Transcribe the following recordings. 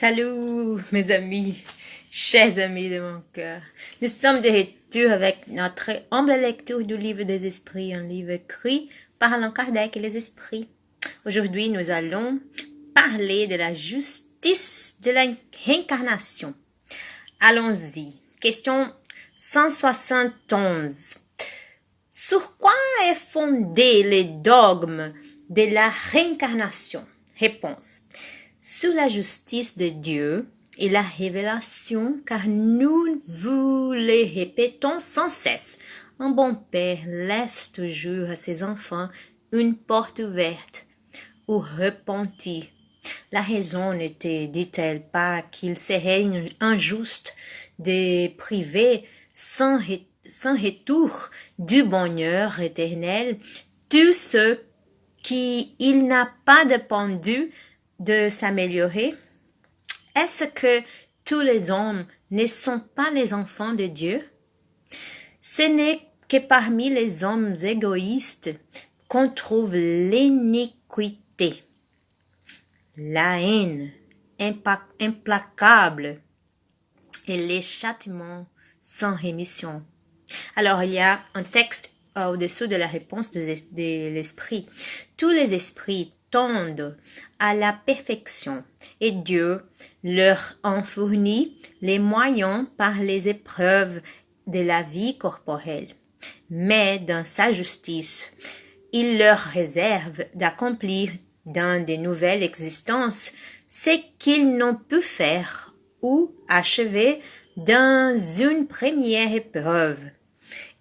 Salut mes amis, chers amis de mon cœur. Nous sommes de retour avec notre humble lecture du livre des esprits, un livre écrit par Allan Kardec et les esprits. Aujourd'hui, nous allons parler de la justice de la réincarnation. Allons-y. Question 171. Sur quoi est fondé le dogme de la réincarnation? Réponse. Sur la justice de Dieu et la révélation, car nous vous le répétons sans cesse. Un bon père laisse toujours à ses enfants une porte ouverte au repentir. La raison ne te dit-elle pas qu'il serait injuste de priver sans retour du bonheur éternel tous ceux qui il n'a pas dépendu de s'améliorer? Est-ce que tous les hommes ne sont pas les enfants de Dieu? Ce n'est que parmi les hommes égoïstes qu'on trouve l'iniquité, la haine implacable et les châtiments sans rémission. Alors, il y a un texte au-dessous de la réponse de l'esprit. Tous les esprits tendent à la perfection et Dieu leur en fournit les moyens par les épreuves de la vie corporelle. Mais dans sa justice, il leur réserve d'accomplir dans de nouvelles existences ce qu'ils n'ont pu faire ou achever dans une première épreuve.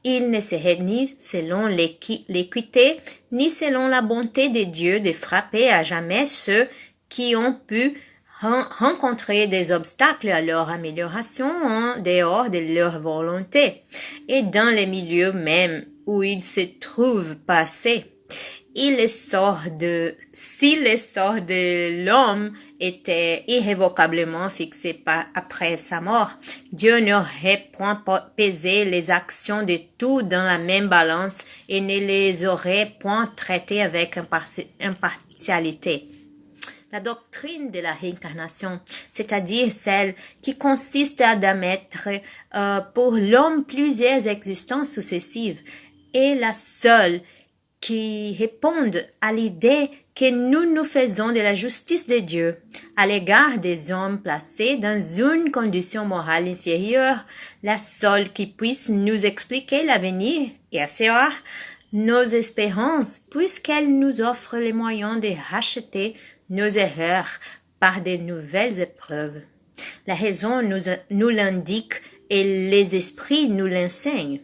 Il ne serait ni selon l'équité, ni selon la bonté de Dieu de frapper à jamais ceux qui ont pu rencontrer des obstacles à leur amélioration en dehors de leur volonté et dans les milieux même où ils se trouvent passés. Si le sort de l'homme était irrévocablement fixé après sa mort, Dieu n'aurait point pesé les actions de tous dans la même balance et ne les aurait point traitées avec impartialité. La doctrine de la réincarnation, c'est-à-dire celle qui consiste à admettre pour l'homme plusieurs existences successives, est la seule qui répondent à l'idée que nous nous faisons de la justice de Dieu à l'égard des hommes placés dans une condition morale inférieure, la seule qui puisse nous expliquer l'avenir et assurer nos espérances, puisqu'elle nous offre les moyens de racheter nos erreurs par de nouvelles épreuves. La raison nous l'indique et les esprits nous l'enseignent.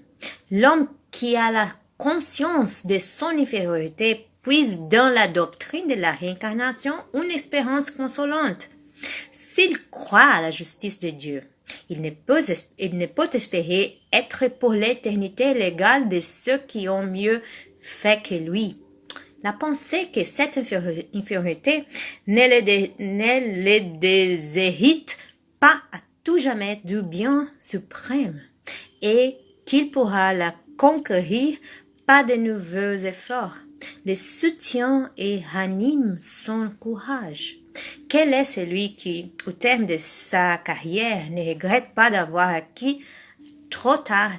L'homme qui a la conscience de son infériorité puise dans la doctrine de la réincarnation une espérance consolante. S'il croit à la justice de Dieu, il ne peut espérer être pour l'éternité l'égal de ceux qui ont mieux fait que lui. La pensée que cette infériorité ne le déshérite pas à tout jamais du bien suprême et qu'il pourra la conquérir pas de nouveaux efforts. Le soutien et ranime son courage. Quel est celui qui, au terme de sa carrière, ne regrette pas d'avoir acquis trop tard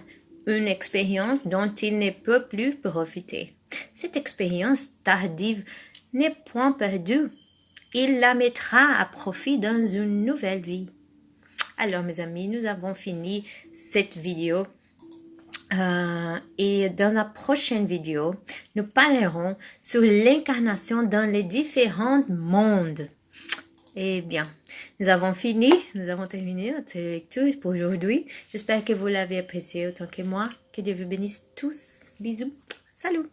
une expérience dont il ne peut plus profiter? Cette expérience tardive n'est point perdue. Il la mettra à profit dans une nouvelle vie. Alors, mes amis, nous avons fini cette vidéo. Et dans la prochaine vidéo, nous parlerons sur l'incarnation dans les différents mondes. Eh bien, nous avons terminé notre lecture pour aujourd'hui. J'espère que vous l'avez apprécié autant que moi. Que Dieu vous bénisse tous. Bisous. Salut.